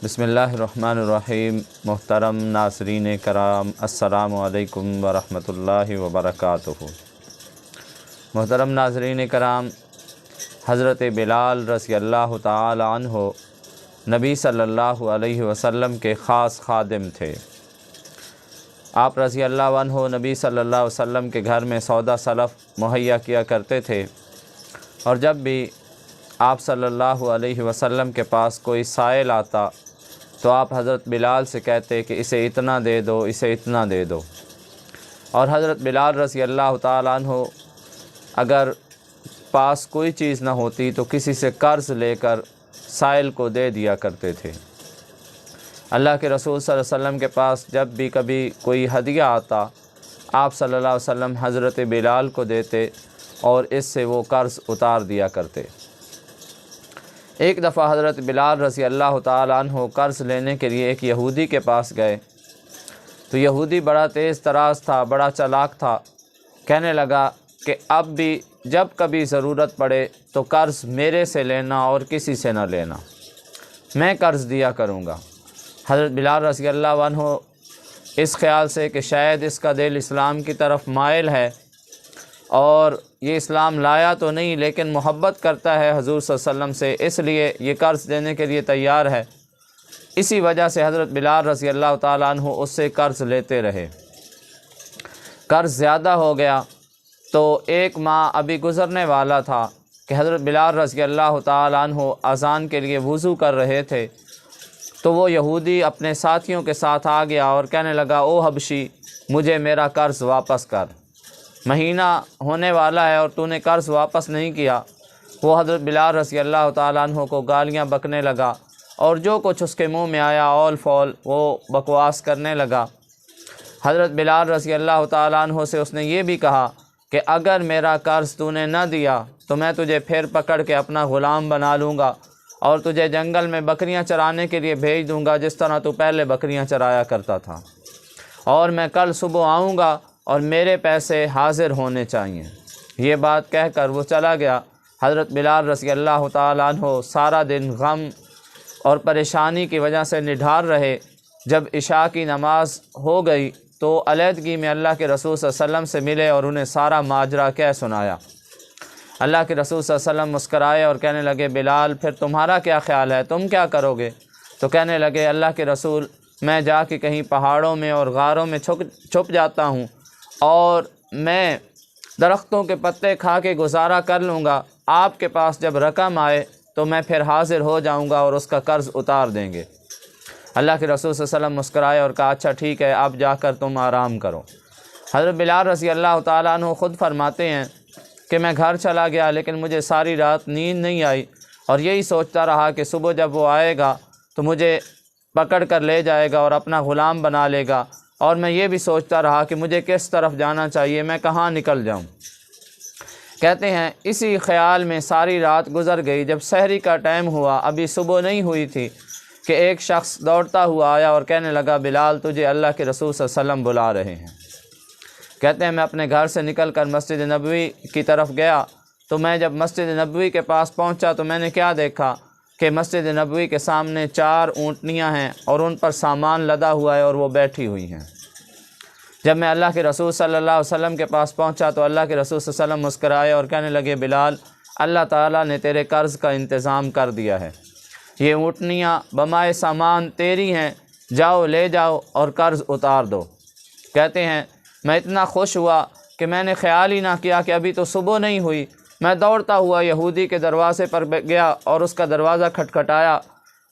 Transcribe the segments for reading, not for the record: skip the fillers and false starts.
بسم اللہ الرحمن الرحیم۔ محترم ناظرین کرام، السلام علیکم ورحمۃ اللہ وبرکاتہ۔ محترم ناظرین کرام، حضرت بلال رضی اللہ تعالی عنہ نبی صلی اللہ علیہ وسلم کے خاص خادم تھے۔ آپ رضی اللہ عنہ نبی صلی اللہ علیہ وسلم کے گھر میں سودا سلف مہیا کیا کرتے تھے، اور جب بھی آپ صلی اللہ علیہ وسلم کے پاس کوئی سائل آتا تو آپ حضرت بلال سے کہتے کہ اسے اتنا دے دو، اسے اتنا دے دو۔ اور حضرت بلال رضی اللہ تعالیٰ عنہ اگر پاس کوئی چیز نہ ہوتی تو کسی سے قرض لے کر سائل کو دے دیا کرتے تھے۔ اللہ کے رسول صلی اللہ علیہ وسلم کے پاس جب بھی کبھی کوئی ہدیہ آتا، آپ صلی اللہ علیہ وسلم حضرت بلال کو دیتے اور اس سے وہ قرض اتار دیا کرتے۔ ایک دفعہ حضرت بلال رضی اللہ تعالیٰ عنہ قرض لینے کے لیے ایک یہودی کے پاس گئے، تو یہودی بڑا تیز تراز تھا، بڑا چالاک تھا۔ کہنے لگا کہ اب بھی جب کبھی ضرورت پڑے تو قرض میرے سے لینا اور کسی سے نہ لینا، میں قرض دیا کروں گا۔ حضرت بلال رضی اللہ عنہ اس خیال سے کہ شاید اس کا دل اسلام کی طرف مائل ہے اور یہ اسلام لایا تو نہیں لیکن محبت کرتا ہے حضور صلی اللہ علیہ وسلم سے، اس لیے یہ قرض دینے کے لیے تیار ہے، اسی وجہ سے حضرت بلال رضی اللہ تعالیٰ عنہ اس سے قرض لیتے رہے۔ قرض زیادہ ہو گیا تو ایک ماہ ابھی گزرنے والا تھا کہ حضرت بلال رضی اللہ تعالیٰ عنہ اذان کے لیے وضو کر رہے تھے، تو وہ یہودی اپنے ساتھیوں کے ساتھ آ گیا اور کہنے لگا، او حبشی، مجھے میرا قرض واپس کر، مہینہ ہونے والا ہے اور تو نے قرض واپس نہیں کیا۔ وہ حضرت بلال رضی اللہ تعالیٰ عنہ کو گالیاں بکنے لگا اور جو کچھ اس کے منہ میں آیا اول فول وہ بکواس کرنے لگا۔ حضرت بلال رضی اللہ تعالیٰ عنہ سے اس نے یہ بھی کہا کہ اگر میرا قرض تو نے نہ دیا تو میں تجھے پھر پکڑ کے اپنا غلام بنا لوں گا اور تجھے جنگل میں بکریاں چرانے کے لیے بھیج دوں گا جس طرح تو پہلے بکریاں چرایا کرتا تھا، اور میں کل صبح آؤں گا اور میرے پیسے حاضر ہونے چاہیے۔ یہ بات کہہ کر وہ چلا گیا۔ حضرت بلال رضی اللہ تعالیٰ عنہ سارا دن غم اور پریشانی کی وجہ سے نڈھار رہے۔ جب عشاء کی نماز ہو گئی تو علیحدگی میں اللہ کے رسول صلی اللہ علیہ وسلم سے ملے اور انہیں سارا ماجرا کہہ سنایا۔ اللہ کے رسول صلی اللہ علیہ وسلم مسکرائے اور کہنے لگے، بلال پھر تمہارا کیا خیال ہے، تم کیا کرو گے؟ تو کہنے لگے، اللہ کے رسول، میں جا کے کہیں پہاڑوں میں اور غاروں میں چھپ جاتا ہوں اور میں درختوں کے پتے کھا کے گزارا کر لوں گا، آپ کے پاس جب رقم آئے تو میں پھر حاضر ہو جاؤں گا اور اس کا قرض اتار دیں گے۔ اللہ کے رسول صلی اللہ علیہ وسلم مسکرائے اور کہا، اچھا ٹھیک ہے، اب جا کر تم آرام کرو۔ حضرت بلال رضی اللہ تعالیٰ عنہ خود فرماتے ہیں کہ میں گھر چلا گیا لیکن مجھے ساری رات نیند نہیں آئی، اور یہی سوچتا رہا کہ صبح جب وہ آئے گا تو مجھے پکڑ کر لے جائے گا اور اپنا غلام بنا لے گا، اور میں یہ بھی سوچتا رہا کہ مجھے کس طرف جانا چاہیے، میں کہاں نکل جاؤں۔ کہتے ہیں اسی خیال میں ساری رات گزر گئی۔ جب سحری کا ٹائم ہوا، ابھی صبح نہیں ہوئی تھی، کہ ایک شخص دوڑتا ہوا آیا اور کہنے لگا، بلال تجھے اللہ کے رسول صلی اللہ علیہ وسلم بلا رہے ہیں۔ کہتے ہیں میں اپنے گھر سے نکل کر مسجد نبوی کی طرف گیا، تو میں جب مسجد نبوی کے پاس پہنچا تو میں نے کیا دیکھا کہ مسجد نبوی کے سامنے 4 اونٹنیاں ہیں اور ان پر سامان لدا ہوا ہے اور وہ بیٹھی ہوئی ہیں۔ جب میں اللہ کے رسول صلی اللہ علیہ وسلم کے پاس پہنچا تو اللہ کے رسول صلی اللہ علیہ وسلم مسکرائے اور کہنے لگے، بلال اللہ تعالیٰ نے تیرے قرض کا انتظام کر دیا ہے، یہ اونٹنیاں بمائے سامان تیری ہیں، جاؤ لے جاؤ اور قرض اتار دو۔ کہتے ہیں میں اتنا خوش ہوا کہ میں نے خیال ہی نہ کیا کہ ابھی تو صبح نہیں ہوئی۔ میں دوڑتا ہوا یہودی کے دروازے پر گیا اور اس کا دروازہ کھٹکھٹایا۔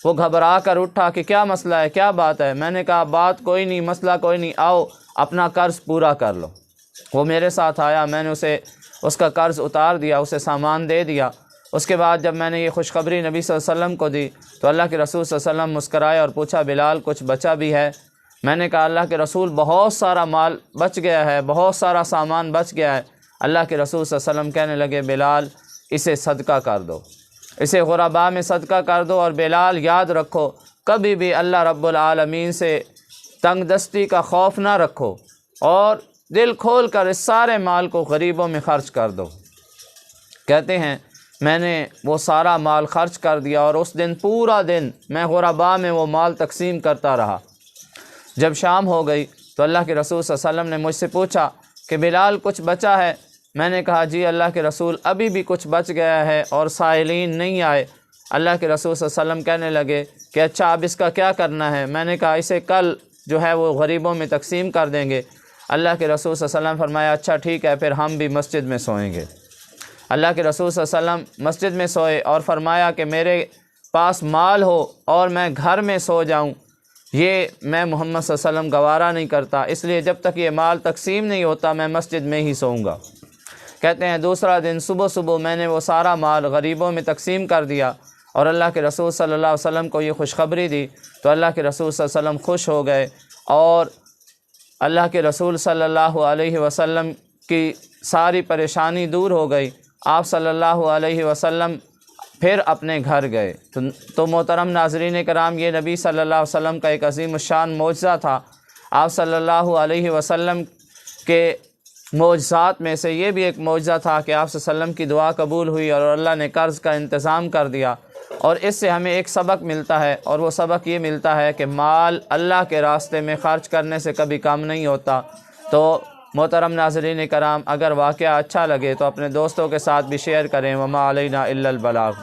وہ گھبرا کر اٹھا کہ کیا مسئلہ ہے، کیا بات ہے؟ میں نے کہا، بات کوئی نہیں، مسئلہ کوئی نہیں، آؤ اپنا قرض پورا کر لو۔ وہ میرے ساتھ آیا، میں نے اس کا قرض اتار دیا، اسے سامان دے دیا۔ اس کے بعد جب میں نے یہ خوشخبری نبی صلی اللہ علیہ وسلم کو دی تو اللہ کے رسول صلی اللہ علیہ وسلم مسکرائے اور پوچھا، بلال کچھ بچا بھی ہے؟ میں نے کہا، اللہ کے رسول بہت سارا مال بچ گیا ہے، بہت سارا سامان بچ گیا ہے۔ اللہ کے رسول صلی اللہ علیہ وسلم کہنے لگے، بلال اسے صدقہ کر دو، اسے غرباء میں صدقہ کر دو، اور بلال یاد رکھو کبھی بھی اللہ رب العالمین سے تنگ دستی کا خوف نہ رکھو، اور دل کھول کر اس سارے مال کو غریبوں میں خرچ کر دو۔ کہتے ہیں میں نے وہ سارا مال خرچ کر دیا، اور اس دن پورا دن میں غرباء میں وہ مال تقسیم کرتا رہا۔ جب شام ہو گئی تو اللہ کے رسول صلی اللہ علیہ وسلم نے مجھ سے پوچھا کہ بلال کچھ بچا ہے؟ میں نے کہا جی اللہ کے رسول ابھی بھی کچھ بچ گیا ہے اور سائلین نہیں آئے۔ اللہ کے رسول صلی اللہ علیہ وسلم کہنے لگے کہ اچھا اب اس کا کیا کرنا ہے؟ میں نے کہا اسے کل جو ہے وہ غریبوں میں تقسیم کر دیں گے۔ اللہ کے رسول صلی اللہ علیہ وسلم فرمایا اچھا ٹھیک ہے، پھر ہم بھی مسجد میں سوئیں گے۔ اللہ کے رسول صلی اللہ علیہ وسلم مسجد میں سوئے اور فرمایا کہ میرے پاس مال ہو اور میں گھر میں سو جاؤں، یہ میں محمد صلی اللہ علیہ وسلم گوارا نہیں کرتا، اس لیے جب تک یہ مال تقسیم نہیں ہوتا میں مسجد میں ہی سوؤں گا۔ کہتے ہیں دوسرا دن صبح میں نے وہ سارا مال غریبوں میں تقسیم کر دیا اور اللہ کے رسول صلی اللہ علیہ وسلم کو یہ خوشخبری دی تو اللہ کے رسول صلی اللہ علیہ وسلم خوش ہو گئے، اور اللہ کے رسول صلی اللہ علیہ وسلم کی ساری پریشانی دور ہو گئی۔ آپ صلی اللہ علیہ وسلم پھر اپنے گھر گئے۔ تو محترم ناظرین کرام، یہ نبی صلی اللہ علیہ وسلم کا ایک عظیم الشان معجزہ تھا۔ آپ صلی اللہ علیہ وسلم کے معجزات میں سے یہ بھی ایک معجزہ تھا کہ آپ صلی اللہ علیہ وسلم کی دعا قبول ہوئی اور اللہ نے قرض کا انتظام کر دیا۔ اور اس سے ہمیں ایک سبق ملتا ہے، اور وہ سبق یہ ملتا ہے کہ مال اللہ کے راستے میں خرچ کرنے سے کبھی کم نہیں ہوتا۔ تو محترم ناظرین کرام، اگر واقعہ اچھا لگے تو اپنے دوستوں کے ساتھ بھی شیئر کریں۔ وما علینا الا البلاغ۔